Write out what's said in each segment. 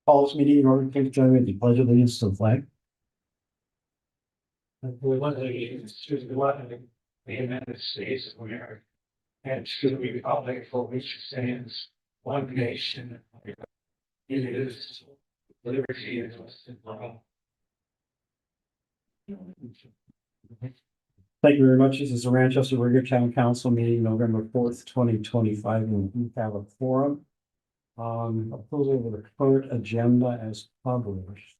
call this meeting in order to join with the pledge of allegiance to the flag. We want to the United States of America and to the republic for which stands one nation. It is liberty and justice for all. Thank you very much. This is the Manchester River Town Council meeting, November 4th, 2025, and we have a forum. Approval of the current agenda as published.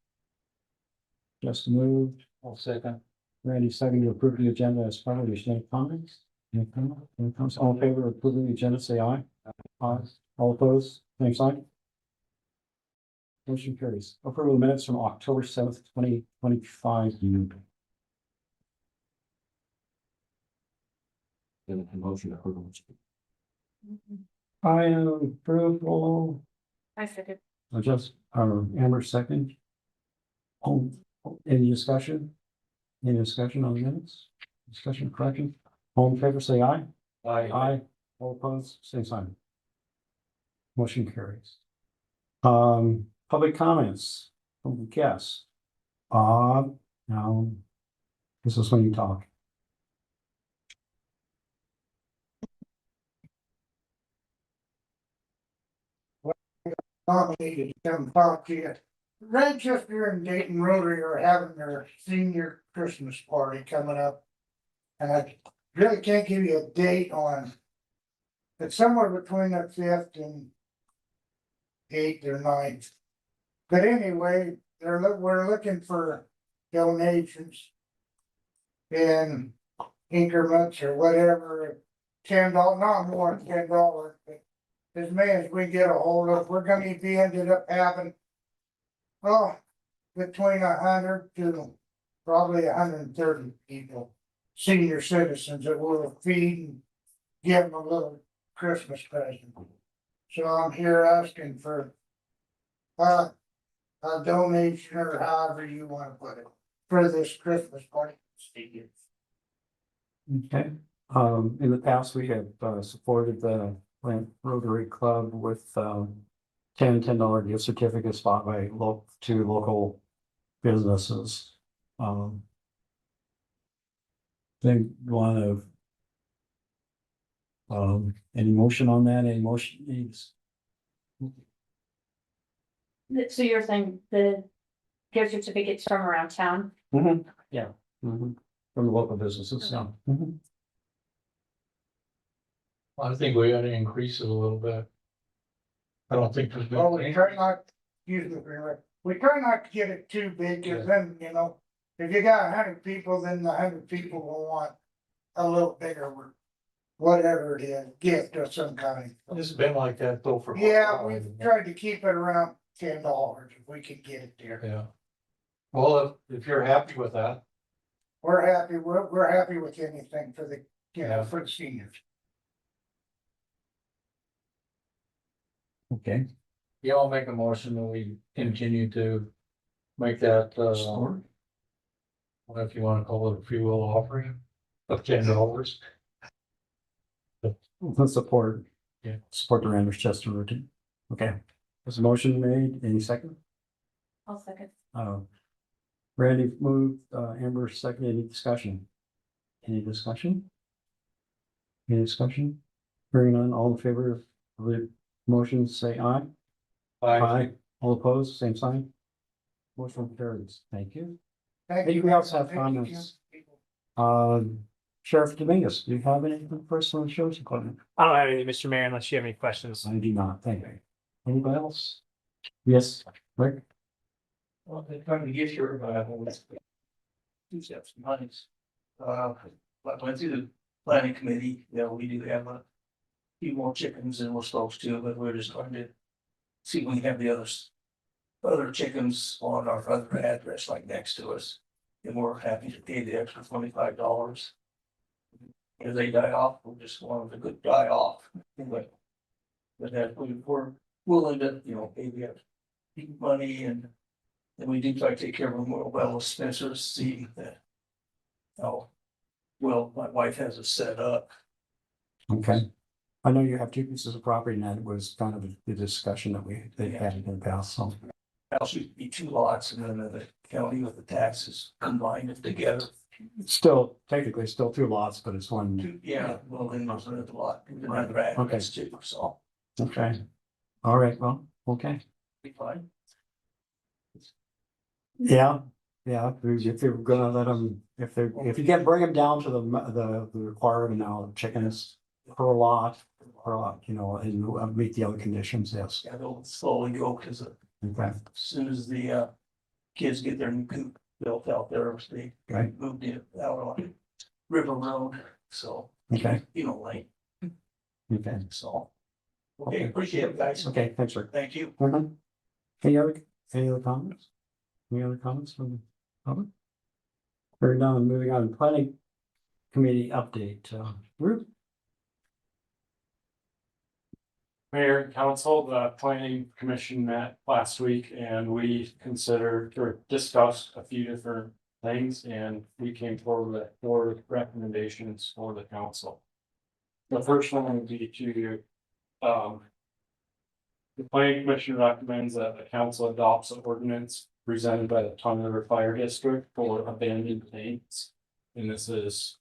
Just moved. I'll second. Randy second to approve the agenda as published. Any comments? Any comments? All in favor of approving the agenda, say aye. Aye. All opposed, same sign. Motion carries. Approval of minutes from October 7th, 2025. Motion to approve. I am approval. I second. Just, Amber second. Any discussion? Any discussion on the minutes? Discussion, correction? All in favor, say aye. Aye. All opposed, same sign. Motion carries. Public comments, public guests. Now, this is when you talk. Nominated to come talk to you. Manchester and Dayton Rotary are having their senior Christmas party coming up. And I really can't give you a date on. It's somewhere between the 5th and 8th or 9th. But anyway, we're looking for donations. In increments or whatever, $10, not more than $10, but as many as we get a hold of. We're gonna be ended up having, well, between 100 to probably 130 people, senior citizens that we'll feed and give them a little Christmas present. So I'm here asking for a donation or however you want to put it for this Christmas party. Okay, in the past, we have supported the Rotary Club with $10 gift certificates bought by local businesses. They want to any motion on that? Any motion needs? So you're saying the gift certificates from around town? Yeah. From the local businesses, yeah. I think we ought to increase it a little bit. I don't think there's been. Well, we try not, excuse me, we try not to get it too big, cause then, you know, if you got 100 people, then the 100 people will want a little bigger, whatever it is, gift of some kind. It's been like that though for. Yeah, we've tried to keep it around $10 if we can get it there. Yeah. Well, if you're happy with that. We're happy with anything for the, you know, Yeah. for the seniors. Okay. Yeah, I'll make a motion that we continue to make that, what if you wanna call it a free will offering of $10. Let's support. Yeah. Support the Randers Chester routine. Okay. There's a motion made. Any second? I'll second. Randy moved, Amber second. Any discussion? Any discussion? Any discussion? Hearing none, all in favor of the motion, say aye. Aye. All opposed, same sign. Motion carries. Thank you. Thank Anybody else have Thank you, comments? Jim. Sheriff Dominguez, do you have anything personal insurance equipment? I don't have anything, Mr. Mayor, unless you have any questions. I do not, thank you. Anybody else? Yes, Rick? Well, they're trying to get your, two steps behind. I went through the planning committee, we do have a few more chickens than we're supposed to, but we're just trying to see if we can have the other chickens on our other address, like next to us. And we're happy to pay the extra $25. If they die off, we just want them to go die off. But that we're willing to, pay the extra money and we do try to take care of them well as Spencer, see that. Oh, well, my wife has it set up. Okay. I know you have two pieces of property and that was kind of the discussion that they had in the past, so. house used to be two lots and then the county with the taxes combined it together. Still, technically, still two lots, but it's one. Yeah, well, then there's another lot, another address too, so Okay. All right, well, okay. be fine. Yeah, yeah, if you're gonna let them, if you can bring them down to the requirement now, of chickens per lot, you know, and meet the other conditions, yes. Yeah, they'll slowly go, cause Okay, as soon as the kids get their new coop built out there, they okay, moved it out on River Road, so, okay, you know, like, okay, so. Okay, appreciate it, guys. okay, thanks, sir. Thank you. Mhm. Any other comments? Any other comments from the public? Hearing none, moving on, planning committee update, Ruth? Mayor and council, the planning commission met last week and we considered or discussed a few different things and we came forward with 4 recommendations for the council. The first one would be to, the planning commission recommends that the council adopts an ordinance presented by the Tongue River Fire District for abandoned tanks. And this is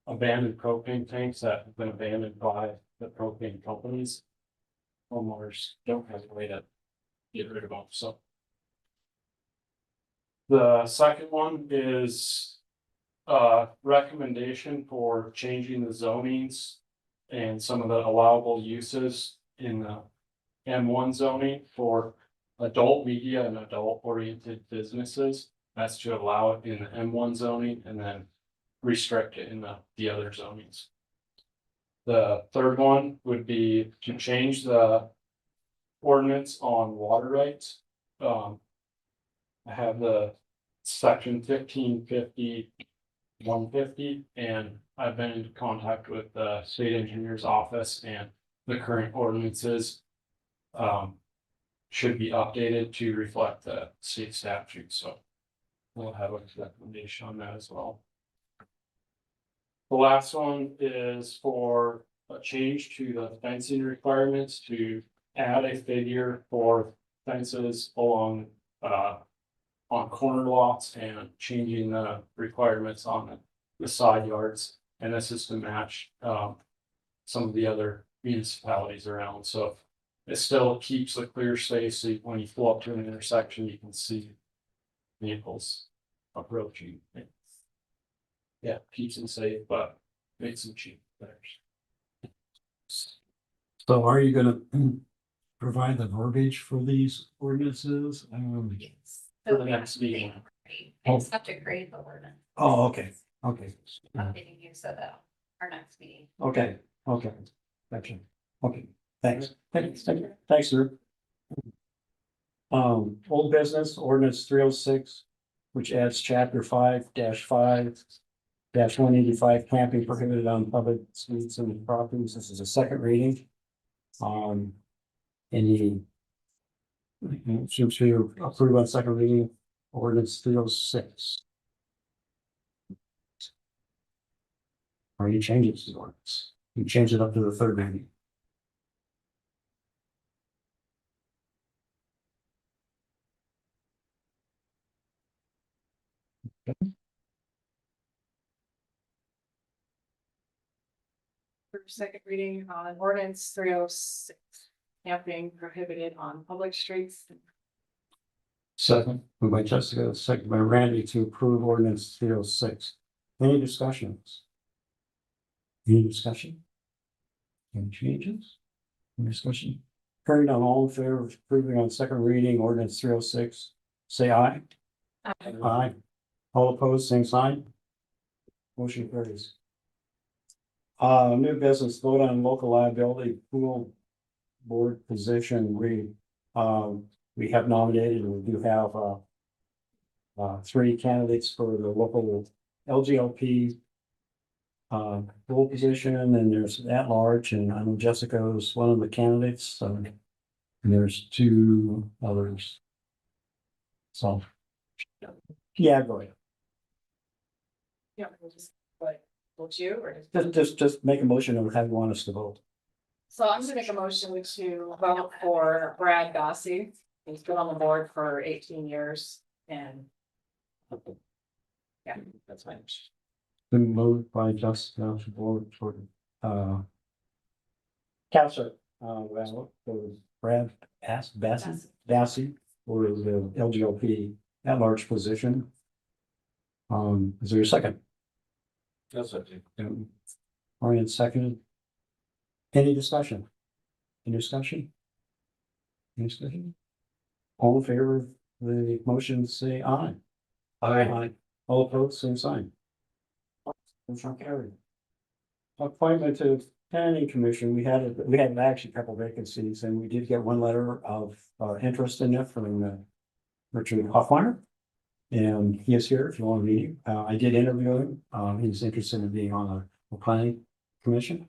abandoned propane tanks that have been abandoned by the propane companies. Homeowners don't have a way to get rid of them, so. The second one is recommendation for changing the zonings and some of the allowable uses in the M1 zoning for adult media and adult oriented businesses. That's to allow it in the M1 zoning and then restrict it in the other zonings. The third one would be to change the ordinance on water rights. I have the section 1550-150, and I've been in contact with the state engineer's office, and the current ordinances should be updated to reflect the state statute, so we'll have a recommendation on that as well. The last one is for a change to the fencing requirements to add a figure for fences along on corner lots and changing the requirements on the side yards. And this is to match some of the other municipalities around, so it still keeps a clear space, so when you pull up to an intersection, you can see vehicles approaching. Yeah, keeps them safe, but makes them cheap. So are you gonna provide the verbiage for these ordinances? For the next meeting. I just have to create the ordinance, Oh, okay, okay, updating you so that our next meeting. okay, okay. Gotcha. Okay, thanks. Thanks, sir. Old business ordinance 306, which adds chapter 5-5-185 camping prohibited on public streets and properties. This is a second reading. Any seems to approve on second reading ordinance 306. Or any changes to the ordinance? You change it up to the third reading. For second reading on ordinance 306, camping prohibited on public streets. Second, moved by Jessica, second by Randy to approve ordinance 306. Any discussions? Any discussion? Any changes? Any discussion? Hearing on all in favor of approving on second reading ordinance 306, say aye. Aye. All opposed, same sign. Motion carries. New business, vote on local liability pool board position. We have nominated, and we do have 3 candidates for the local LGLP pool position, and there's at large, and I know Jessica is one of the candidates, so and there's 2 others. So, yeah, go ahead. Yeah, we'll just, like, vote you or? Just make a motion of how you want us to vote. So I'm gonna make a motion to vote for Brad Gossy He's been on the board for 18 years and. Yeah, that's fine. Been moved by Justin Township Board for, Counselor, well, for Brad Bassey for the LGLP at large position. Is there a second? That's it. Orion seconded. Any discussion? Any discussion? Any discussion? All in favor of the motion, say aye. Aye. All opposed, same sign. Motion carried. Appointment to planning commission, we had actually a couple vacancies and we did get one letter of interest in it from Richard Hoffmeyer. And he is here if you want to meet him. I did interview him. He's interested in being on a planning commission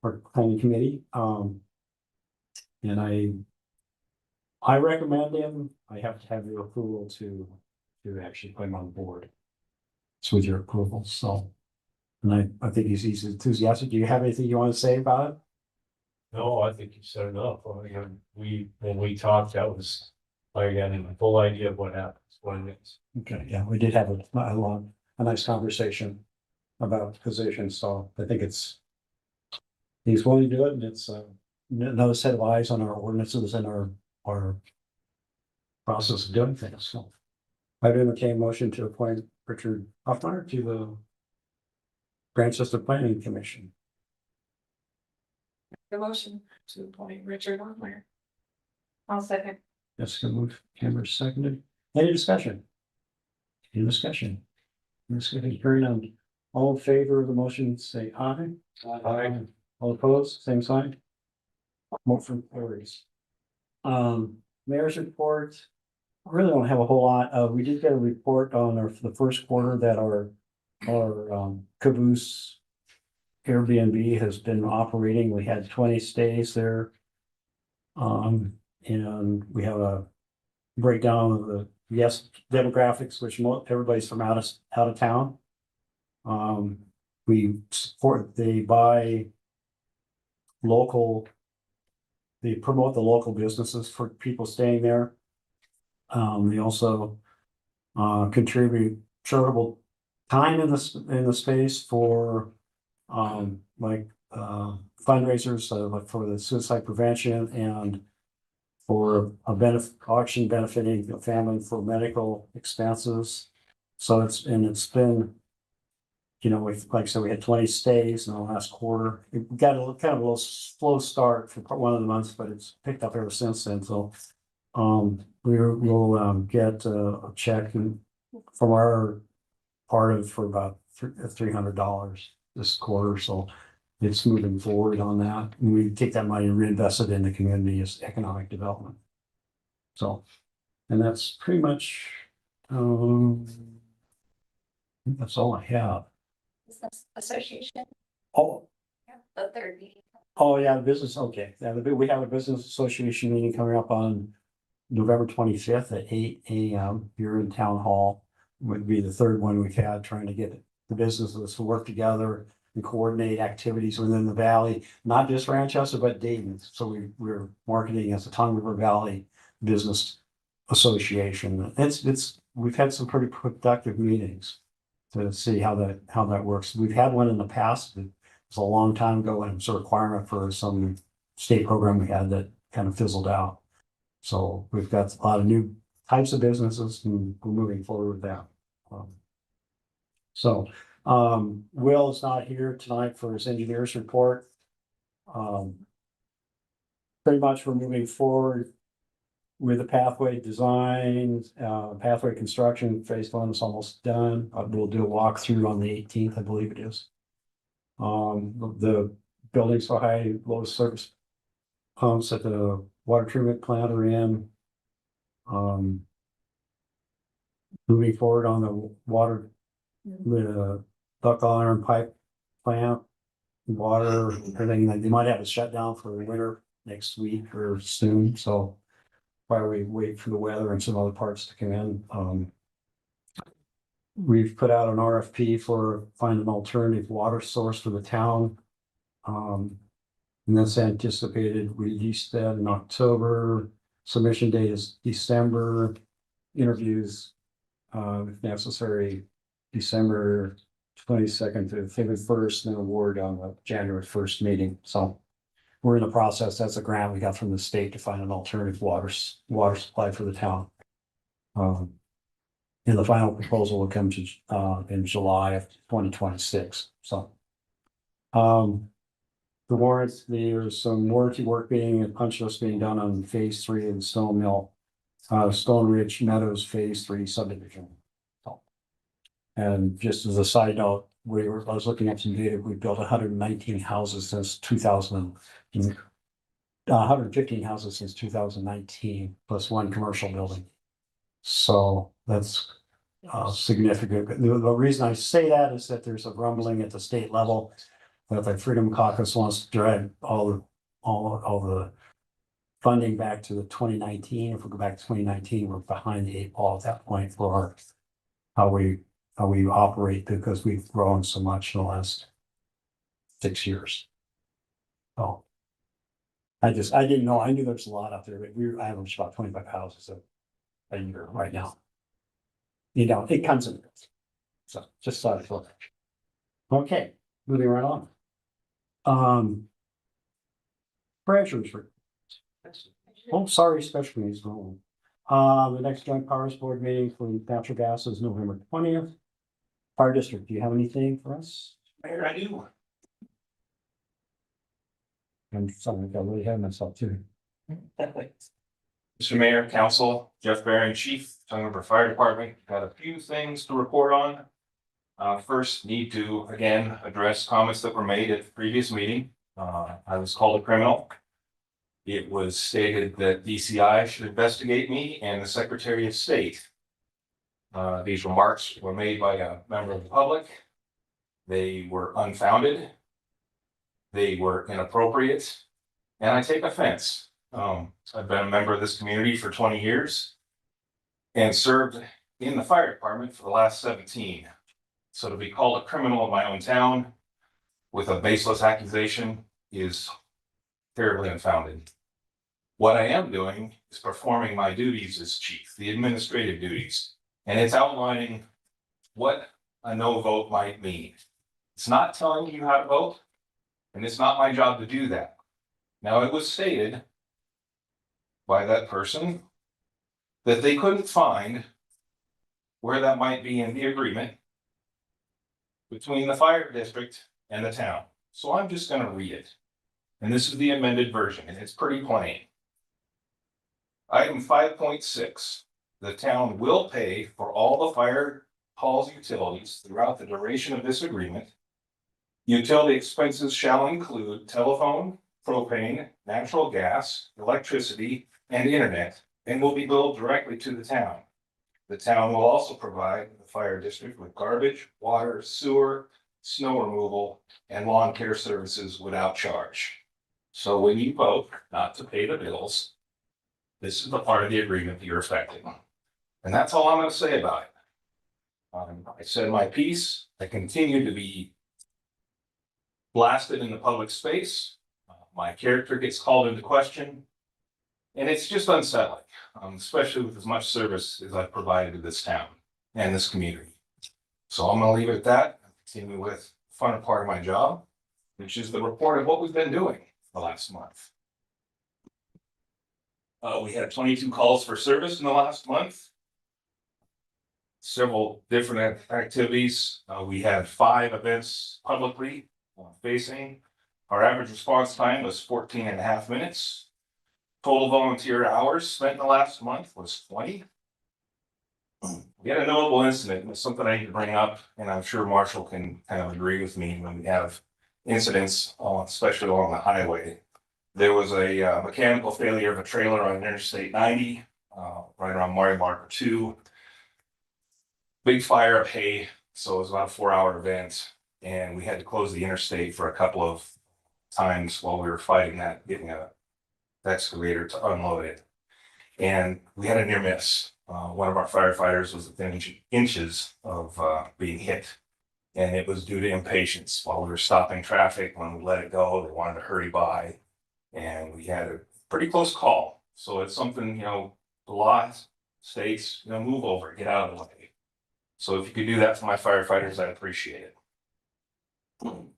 or planning committee. And I recommend him. I have to have your approval to actually put him on board. It's with your approval, so. And I think he's enthusiastic. Do you have anything you want to say about it? No, I think you said enough. I mean, when we talked, that was, I got a full idea of what happens, what it is. Okay, yeah, we did have a nice conversation about positions, so I think he's willing to do it, and it's another set of eyes on our ordinances and our process of doing things, so. I'd entertain a motion to appoint Richard Hoffmeyer to the Grantchester Planning Commission. The motion to appoint Richard Hoffmeyer. I'll second. Jessica moved, Cameron seconded. Any discussion? Any discussion? Any discussion? Hearing none. All in favor of the motion, say aye. Aye. All opposed, same sign. Motion carries. Mayor's report. I really don't have a whole lot. We did get a report on the first quarter that our Caboose Airbnb has been operating. We had 20 stays there. And we have a breakdown of the demographics, which everybody's from out of town. They promote the local businesses for people staying there. They also contribute charitable time in the space for fundraisers like for the suicide prevention and for a auction benefiting the family for medical expenses. So it's been, like I said, we had 20 stays in the last quarter. It got a kind of a little slow start for one of the months, but it's picked up ever since then. So we'll get a check from our part of for about $300 this quarter. So it's moving forward on that. And we take that money and reinvest it in the community as economic development. So, and that's pretty much, I think that's all I have. Business Association, Oh, the third meeting. oh yeah, the business, okay. Yeah, we have a business association meeting coming up on November 25th at 8 AM here in Town Hall. Would be the third one we've had, trying to get the businesses to work together and coordinate activities within the valley, not just Ranchester, but Dayton. So we're marketing as the Tongue River Valley Business Association. We've had some pretty productive meetings to see how that works. We've had one in the past. It was a long time ago, and it was a requirement for some state program we had that kind of fizzled out. So we've got a lot of new types of businesses, and we're moving forward with that. Will is not here tonight for his engineer's report. Pretty much we're moving forward with the pathway design, pathway construction. Phase 1 is almost done. We'll do a walkthrough on the 18th, I believe it is. The buildings for high low service pumps at the water treatment plant are in. Moving forward on the water, the ductile iron pipe plant, water, everything. They might have a shutdown for the winter next week or soon, so while we wait for the weather and some other parts to come in. We've put out an RFP for find an alternative water source for the town. And that's anticipated, we released that in October. Submission date is December, interviews, if necessary, December 22nd to 31st, then award on the January 1st meeting, so. We're in the process, that's a grant we got from the state to find an alternative water supply for the town. And the final proposal will come to, in July of 2026, so. The warrants, there's some warranty work being, and punch list being done on phase 3 of the Stone Mill. Stone Ridge Meadows Phase 3 subdivision. So, and just as a side note, I was looking at some data, we built 119 houses since 2000. 115 houses since 2019, plus one commercial building. So that's significant. The reason I say that is that there's a rumbling at the state level that the Freedom Caucus wants to drag all the funding back to the 2019. If we go back to 2019, we're behind the 8 ball at that point for how we operate, because we've grown so much in the last 6 years. Oh. I didn't know, I knew there's a lot out there, but I average about 25 houses a year right now. You know, it comes in. So just thought it was. Okay, moving right on. Treasurer's report. Oh, sorry, special meetings going. The next joint powers board meeting for natural gas is November 20th. Fire district, do you have anything for us? Mayor, I do. I'm something I really have myself too. Mr. Mayor, Council, Jeff Barron, Chief, Tongue River Fire Department, got a few things to report on. First, need to again address comments that were made at the previous meeting. I was called a criminal. It was stated that DCI should investigate me and the Secretary of State. These remarks were made by a member of the public. They were unfounded. They were inappropriate, and I take offense. I've been a member of this community for 20 years and served in the fire department for the last 17. So to be called a criminal in my own town with a baseless accusation is terribly unfounded. What I am doing is performing my duties as chief, the administrative duties, and it's outlining what a no vote might mean. It's not telling you how to vote. And it's not my job to do that. Now, it was stated by that person that they couldn't find where that might be in the agreement between the fire district and the town. So I'm just going to read it. And this is the amended version, and it's pretty plain. Item 5.6, the town will pay for all the fire hall's utilities throughout the duration of this agreement. Utility expenses shall include telephone, propane, natural gas, electricity, and internet, and will be billed directly to the town. The town will also provide the fire district with garbage, water, sewer, snow removal, and lawn care services without charge. So when you vote not to pay the bills, this is the part of the agreement that you're affecting. And that's all I'm going to say about it. I said my piece. I continue to be blasted in the public space. My character gets called into question. And it's just unsettling, especially with as much service as I've provided to this town and this community. So I'm going to leave it at that. Continue with the fun part of my job, which is the report of what we've been doing the last month. We had 22 calls for service in the last month. Several different activities. We had 5 events publicly facing. Our average response time was 14.5 minutes. Total volunteer hours spent in the last month was 20. We had a notable incident, and it's something I need to bring up, and I'm sure Marshall can kind of agree with me when we have incidents, especially along the highway. There was a mechanical failure of a trailer on Interstate 90, right around Maury Marker 2. Big fire of hay, so it was about a 4-hour event, and we had to close the interstate for a couple of times while we were fighting that, getting a excavator to unload it. And we had a near miss. One of our firefighters was within inches of being hit, and it was due to impatience. While we were stopping traffic, when we let it go, they wanted to hurry by, and we had a pretty close call. So it's something, the law states, move over, get out of the way. So if you could do that for my firefighters, I'd appreciate it.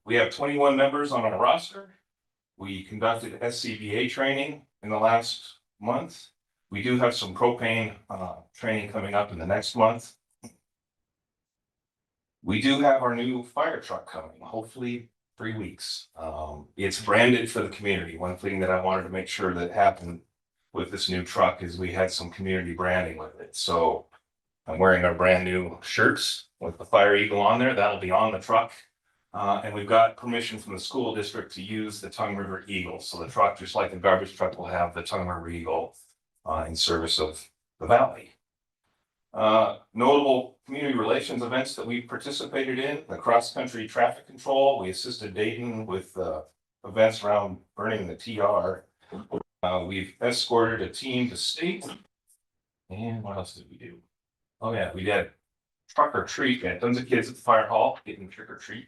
We have 21 members on our roster. We conducted SCBA training in the last month. We do have some propane training coming up in the next month. We do have our new fire truck coming, hopefully 3 weeks. It's branded for the community. One thing that I wanted to make sure that happened with this new truck is we had some community branding with it. So I'm wearing our brand new shirts with the Fire Eagle on there. That'll be on the truck. And we've got permission from the school district to use the Tongue River Eagle. So the truck, just like the garbage truck, will have the Tongue River Eagle in service of the valley. Notable community relations events that we participated in, the cross-country traffic control. We assisted Dayton with events around burning the TR. We've escorted a team to state. And what else did we do? Oh yeah, we did truck or treat. We had tons of kids at the fire hall getting trick or treat.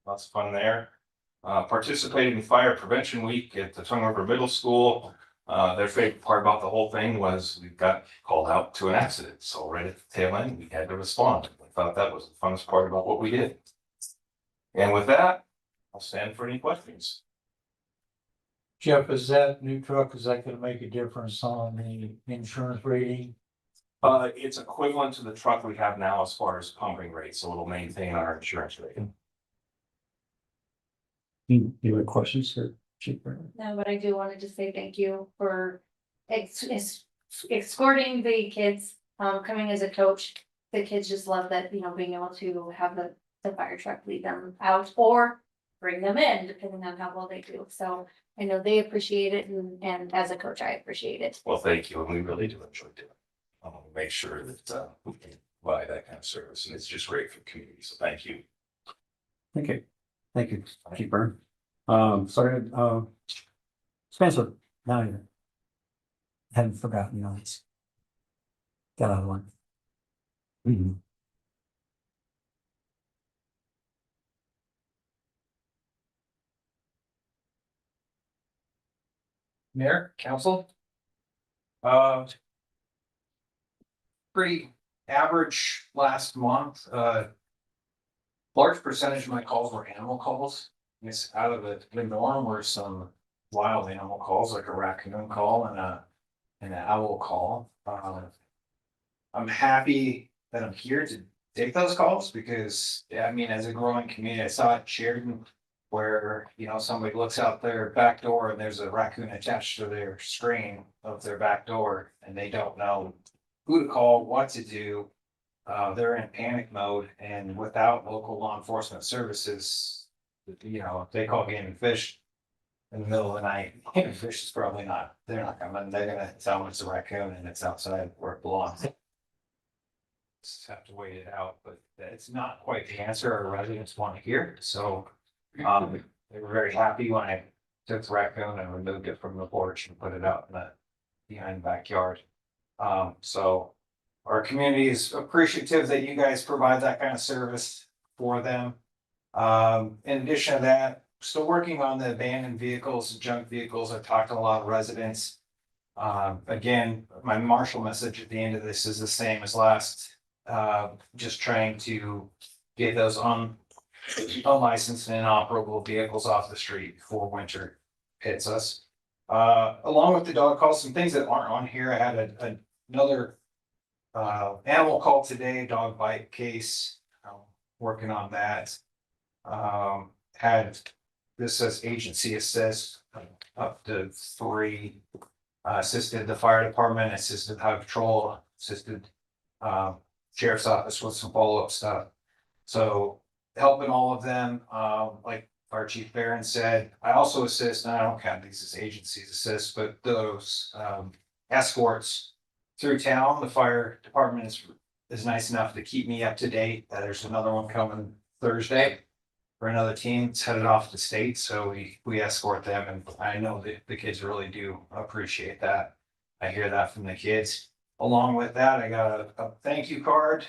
Lots of fun there. Participated in fire prevention week at the Tongue River Middle School. Their favorite part about the whole thing was we got called out to an accident. So right at the tail end, we had to respond. I thought that was the funnest part about what we did. And with that, I'll stand for any questions. Jeff, is that new truck, is that gonna make a difference on the insurance rating? It's equivalent to the truck we have now as far as pumping rates, so it'll maintain our insurance rating. Any other questions for Chief Brennan? No, but I do wanted to say thank you for escorting the kids, coming as a coach. The kids just love that, being able to have the fire truck lead them out or bring them in, depending on how well they do. So I know they appreciate it, and as a coach, I appreciate it. Well, thank you, and we really do enjoy doing it. I want to make sure that we can provide that kind of service, and it's just great for the community, so thank you. Thank you, Chief Byrne. Started, Spencer, now you haven't forgotten, it's got out of line. Mayor, council. Pretty average last month, large percentage of my calls were animal calls. It's out of the norm were some wild animal calls, like a raccoon call and an owl call. I'm happy that I'm here to take those calls because, as a growing community, I saw it in Sheridan where, somebody looks out their back door and there's a raccoon attached to their screen of their back door and they don't know who to call, what to do. They're in panic mode, and without local law enforcement services, if they call Game and Fish in the middle of the night, Game and Fish is probably they're not coming. They're gonna tell them it's a raccoon and it's outside where it belongs. Just have to wait it out, but it's not quite the answer our residents want to hear. So they were very happy when I took the raccoon and removed it from the porch and put it out in behind the backyard. So our community is appreciative that you guys provide that kind of service for them. In addition to that, still working on the abandoned vehicles and junk vehicles. I've talked to a lot of residents. Again, my Marshall message at the end of this is the same as last. Just trying to get those unlicensed and inoperable vehicles off the street before winter hits us. Along with the dog calls, some things that aren't on here. I had another animal call today, dog bite case. Working on that. Had this says agency assist up to 3. Assisted the fire department, assisted highway patrol, assisted sheriff's office with some follow-up stuff. So helping all of them, like Fire Chief Barron said, I also assist, and I don't count these as agencies assist, but those escorts through town. The fire department is nice enough to keep me up to date. There's another one coming Thursday for another team. It's headed off to state, so we escort them, and I know that the kids really do appreciate that. I hear that from the kids. Along with that, I got a thank you card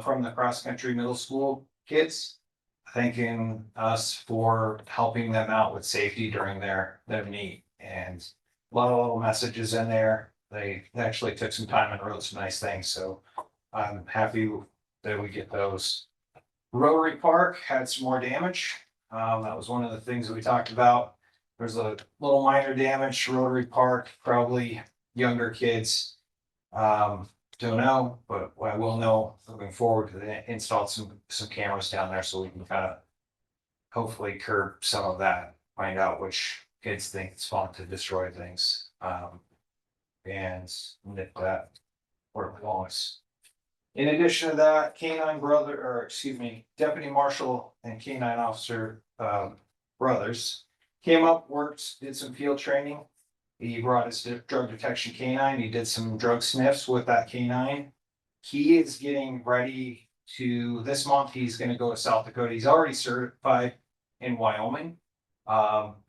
from the cross country middle school kids, thanking us for helping them out with safety during their meet. And a lot of little messages in there. They actually took some time and wrote some nice things, so I'm happy that we get those. Rotary Park had some more damage. That was one of the things that we talked about. There's a little minor damage, to Rotary Park, probably younger kids. Don't know, but I will know moving forward, because they installed some cameras down there, so we can kind of hopefully curb some of that, find out which kids think it's fun to destroy things. And nip that where it belongs. In addition to that, Deputy Marshal and Canine Officer, brothers came up, worked, did some field training. He brought his drug detection canine. He did some drug sniffs with that canine. He is getting ready to, this month, he's gonna go to South Dakota. He's already certified in Wyoming.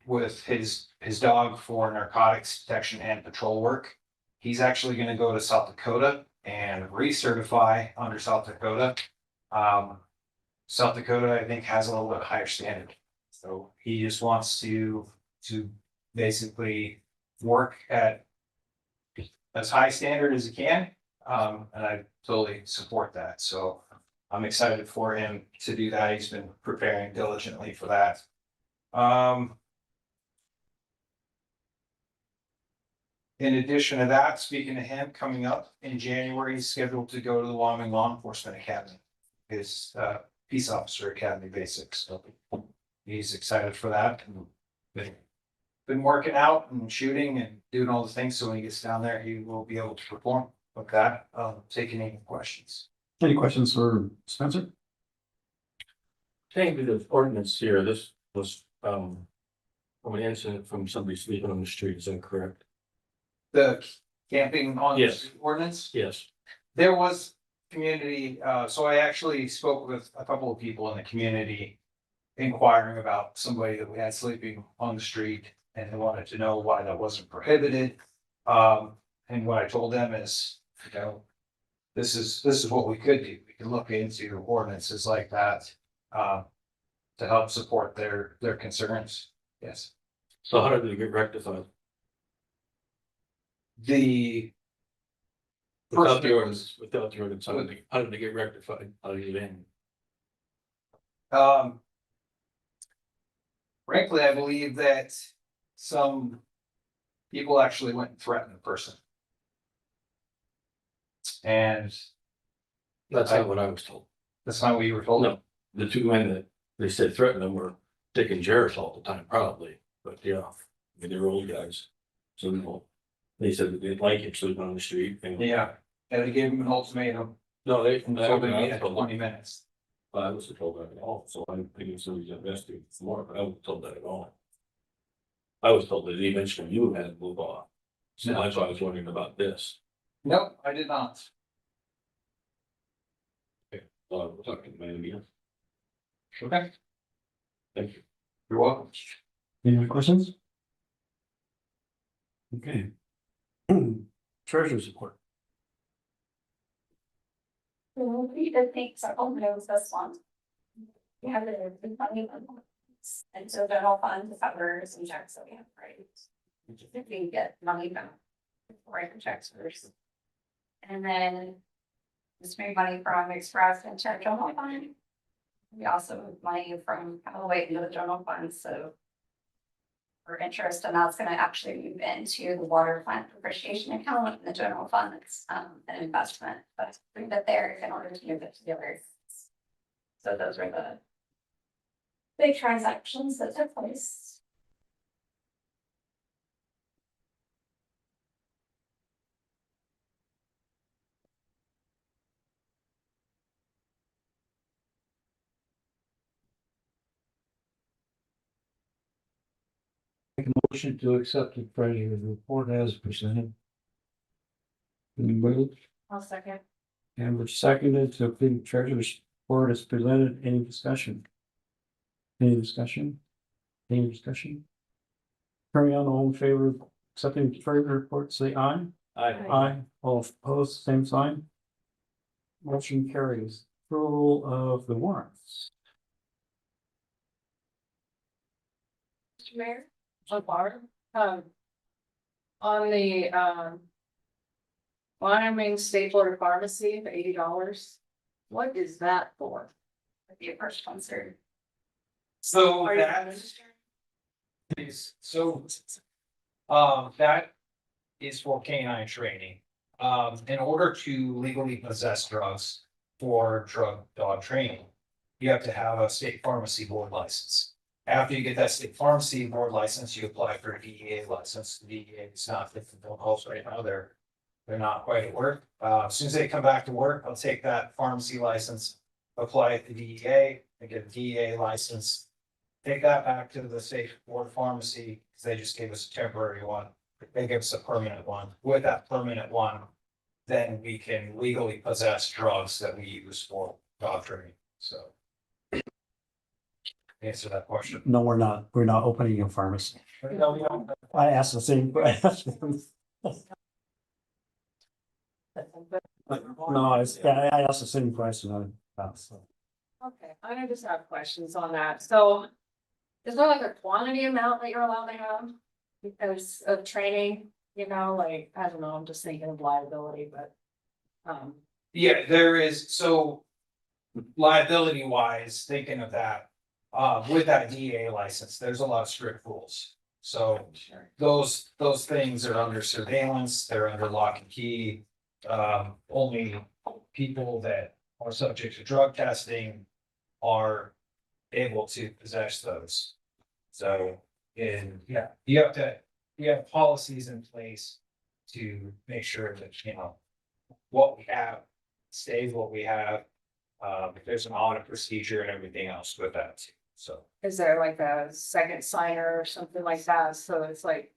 With his dog for narcotics detection and patrol work. He's actually gonna go to South Dakota and recertify under South Dakota. South Dakota, I think, has a little bit higher standard. So he just wants to basically work at as high standard as he can. And I totally support that. So I'm excited for him to do that. He's been preparing diligently for that. In addition to that, speaking to him, coming up in January, he's scheduled to go to the Wyoming Law Enforcement Academy. His Peace Officer Academy basics. So he's excited for that. And been working out and shooting and doing all the things. So when he gets down there, he will be able to perform with that. Taking any questions. Any questions for Spencer? Thank you to the ordinance here, this was, from an incident from somebody sleeping on the street, is that correct? The camping on the Yes. ordinance? Yes. There was community, so I actually spoke with a couple of people in the community. Inquiring about somebody that we had sleeping on the street, and they wanted to know why that wasn't prohibited. And what I told them is, this is what we could do. We can look into ordinances like that. To help support their concerns. Yes. So how did it get rectified? Without the ordinance, how did it get rectified? How did it end? Frankly, I believe that some people actually went and threatened the person. And That's not what I was told. that's not what you were told. No. The two men that they said threatened them were Dick and Jarrett all the time, probably, but yeah, I mean, they were old guys. So no, they said that they didn't like him sleeping on the street and. Yeah, and they gave him an ultimatum. No, they. And told him he had 20 minutes. I wasn't told that at all, so I'm thinking somebody's investigating some more, but I wasn't told that at all. I was told that eventually you had to move on. So that's why I was wondering about this. Nope, I did not. We'll talk to the man again. Okay, Thank you. you're welcome. Any other questions? Okay. Treasurer's report. We did think several knows this one. We have the money. And so general fund covers some checks that we have, right? If we can get money back. Write the checks first. And then. Just made money from Express and check general fund. We also have money from Callaway into the general fund, so. For interest, and that's gonna actually move into the water plant depreciation account in the general fund, it's an investment, but bring that there in order to move it together. So those were the. Big transactions that took place. Motion to accept the treasurer's report as presented. Moved. I'll second. Amber seconded to approve the treasurer's report as presented. Any discussion? Any discussion? Any discussion? Hearing none, all in favor of accepting the treasurer's report, say aye. Aye. All opposed, same sign. Motion carries. Approval of the warrants. Mr. Mayor, Barb, On the, Wyoming State Board of Pharmacy, the $80, what is that for? Be a first concert. So Are you that registered? is, so. That is for canine training. In order to legally possess drugs for drug dog training, you have to have a state pharmacy board license. After you get that state pharmacy board license, you apply for a DEA license. The DEA is not different than calls right now. They're not quite at work. As soon as they come back to work, I'll take that pharmacy license, apply it to DEA, and get a DEA license. Take that back to the state board of pharmacy, because they just gave us a temporary one. They give us a permanent one. With that permanent one, then we can legally possess drugs that we use for dog training, so. Answer that question. No, we're not opening a pharmacy. No, we don't. I asked the same question. No, I asked the same question. Okay, I just have questions on that, so. Is there like a quantity amount that you're allowed to have? Because of training, you know, like, I don't know, I'm just thinking of liability, but. Yeah, there is, so liability wise, thinking of that, with that DEA license, there's a lot of strict rules. So those things are under surveillance, they're under lock and key. Only people that are subject to drug testing are able to possess those. So, and yeah, you have policies in place to make sure that, you know, what we have stays what we have. There's an audit procedure and everything else with that too, so. Is there like a second signer or something like that? So it's like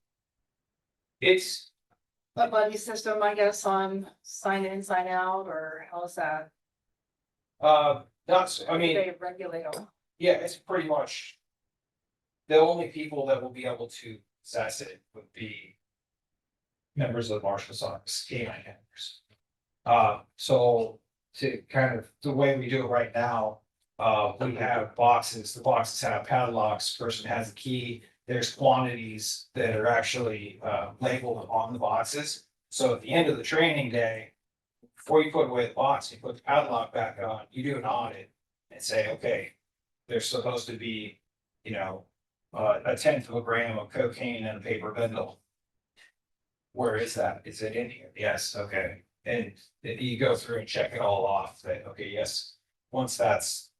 It's, a buddy system, I guess, on sign in, sign out, or how's that? that's, I mean, They regulate them. yeah, it's pretty much. The only people that will be able to possess it would be members of the marshal's office, canine handlers. So to kind of, the way we do it right now, we have boxes, the boxes have padlocks, person has a key. There's quantities that are actually, labeled on the boxes. So at the end of the training day, before you put away the box, you put the padlock back on, you do an audit and say, okay, there's supposed to be, you know, a 1/10 of a gram of cocaine in a paper bundle. Where is that? Is it in here? Yes, okay. And then you go through and check it all off, that, okay, yes, once that's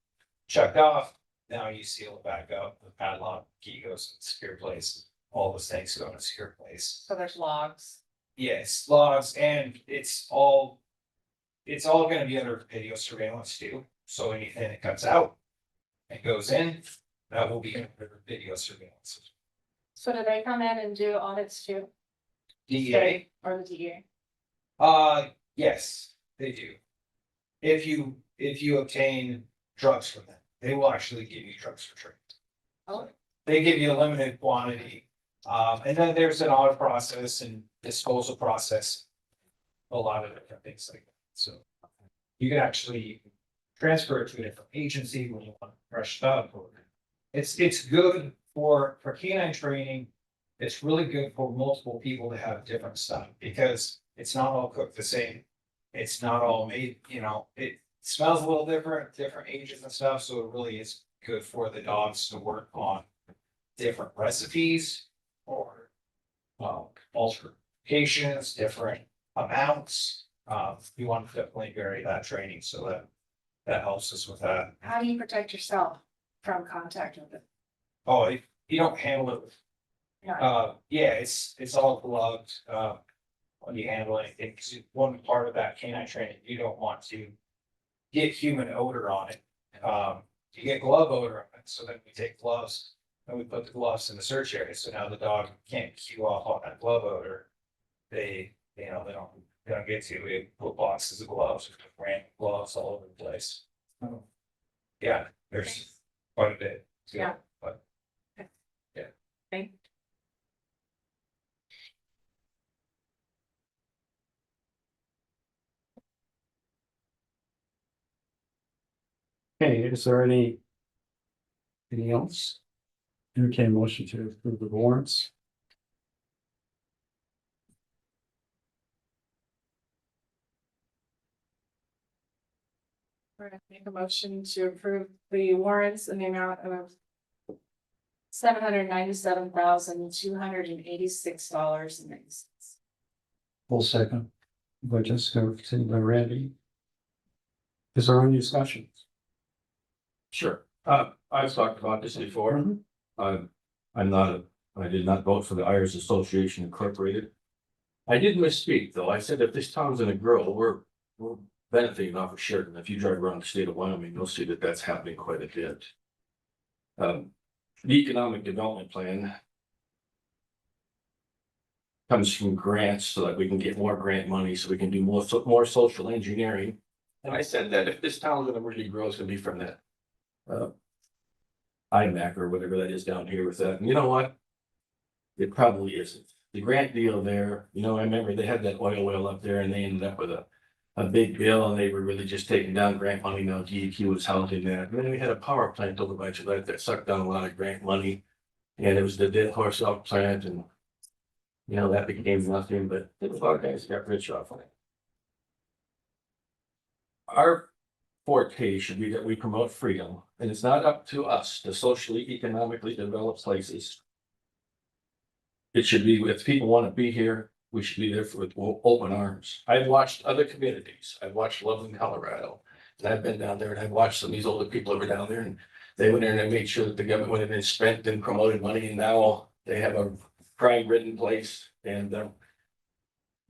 checked off, now you seal it back up, the padlock, key goes in the secure place, all those things go in a secure place. So there's logs. Yes, logs, and it's all gonna be under video surveillance too, so anything that comes out and goes in, that will be under video surveillance. So do they come in and do audits too? DEA, Or the DEA? yes, they do. If you obtain drugs from them, they will actually give you drugs for training. Oh. They give you a limited quantity, and then there's an audit process and disposal process. A lot of different things like that, so. You can actually transfer it to a different agency when you want to fresh stuff, or. It's good for canine training. It's really good for multiple people to have different stuff, because it's not all cooked the same. It's not all made, you know, it smells a little different, different ages and stuff, so it really is good for the dogs to work on different recipes or altercations, different amounts. You want to definitely vary that training, so that helps us with that. How do you protect yourself from contact with it? Oh, if you don't handle it with yeah, it's all gloved, when you handle anything, because one part of that canine training, you don't want to get human odor on it. You get glove odor on it, so then we take gloves and we put the gloves in the search area, so now the dog can't cue off on that glove odor. They don't get to, we put boxes of gloves, random gloves all over the place. Yeah, there's quite a bit. to it, Yeah. But Thank you. Okay, is there anything else? Entertain motion to approve the warrants. We're gonna make a motion to approve the warrants in the amount of $797,286.90. Full second. By Jessica, seconded by Randy. Is there any discussion? Sure, I've talked about this before. Mhm. I did not vote for the Irish Association Incorporated. I did misspeak, though. I said if this town's gonna grow, we're benefiting off of Sheridan. If you drive around the state of Wyoming, you'll see that that's happening quite a bit. The economic development plan comes from grants so that we can get more grant money, so we can do more social engineering. And I said that if this town's gonna really grow, it's gonna be from that. IMAC or whatever that is down here with that. And you know what? It probably isn't. The grant deal there, you know, I remember they had that oil well up there and they ended up with a big bill and they were really just taking down grant money. Now DEQ was housing that. And then we had a power plant over by Gillette that sucked down a lot of grant money. And it was the Dead Horse Elk plant and, you know, that became nothing, but a lot of guys got rich off of it. Our forte should be that we promote freedom, and it's not up to us to socially, economically develop places. It should be, if people want to be here, we should be there with open arms. I've watched other communities. I've watched Loveland, Colorado. And I've been down there and I've watched some of these older people over down there and they went in and they made sure that the government went in and spent and promoted money and now they have a crime-ridden place. And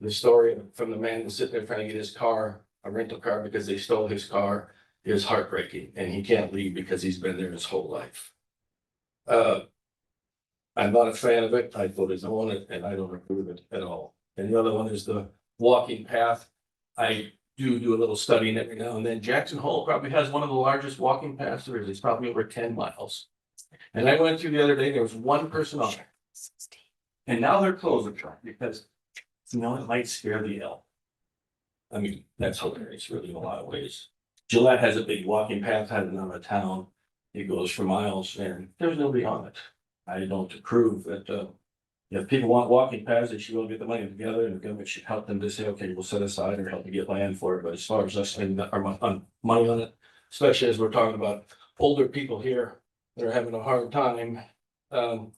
the story from the man who's sitting there trying to get his car, a rental car, because they stole his car is heartbreaking and he can't leave because he's been there his whole life. I'm not a fan of it. I voted no on it and I don't approve it at all. And the other one is the walking path. I do a little studying every now and then. Jackson Hole probably has one of the largest walking paths there is. It's probably over 10 miles. And I went through the other day, there was one person on it. And now they're closing it because, you know, it might scare the elk. I mean, that's hilarious, really, in a lot of ways. Gillette has a big walking path heading out of town. It goes for miles and there's nobody on it. I don't approve that, if people want walking paths, they should go get the money together and the government should help them to say, okay, we'll set aside or help to get land for it. But as far as us spending our money on it, especially as we're talking about older people here that are having a hard time, no,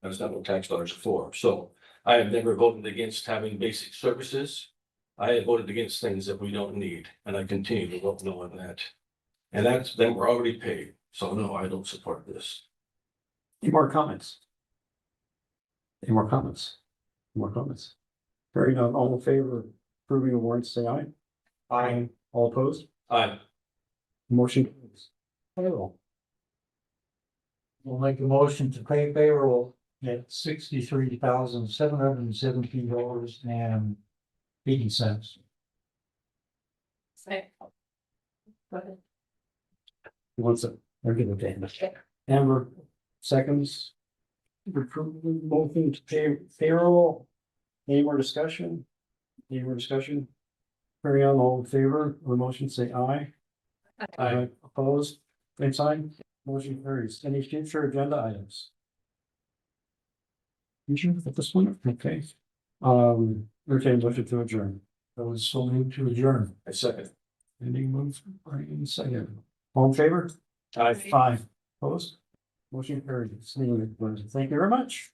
that's not what tax dollars are for. So I have never voted against having basic services. I have voted against things that we don't need, and I continue to vote no on that. And that's, then we're already paid. So no, I don't support this. Any more comments? Any more comments? Any more comments? Hearing none, all in favor of approving the warrants, say aye. Aye. All opposed? Motion carries. Payroll. We'll make a motion to pay payroll at $63,717.80. Say. Go ahead. Who wants it? I'll give it to Amber. Amber, seconds. Approving motion to pay payroll. Any more discussion? Any more discussion? Hearing none, all in favor of the motion, say aye. Aye. Opposed? Same sign? Motion carries. Any future agenda items? Future at this point? Okay. Entertain motion to adjourn. I was so moved to adjourn. I second. Any moves? Brian, second. All in favor? Aye. Aye. Opposed? Motion carries. Thank you very much.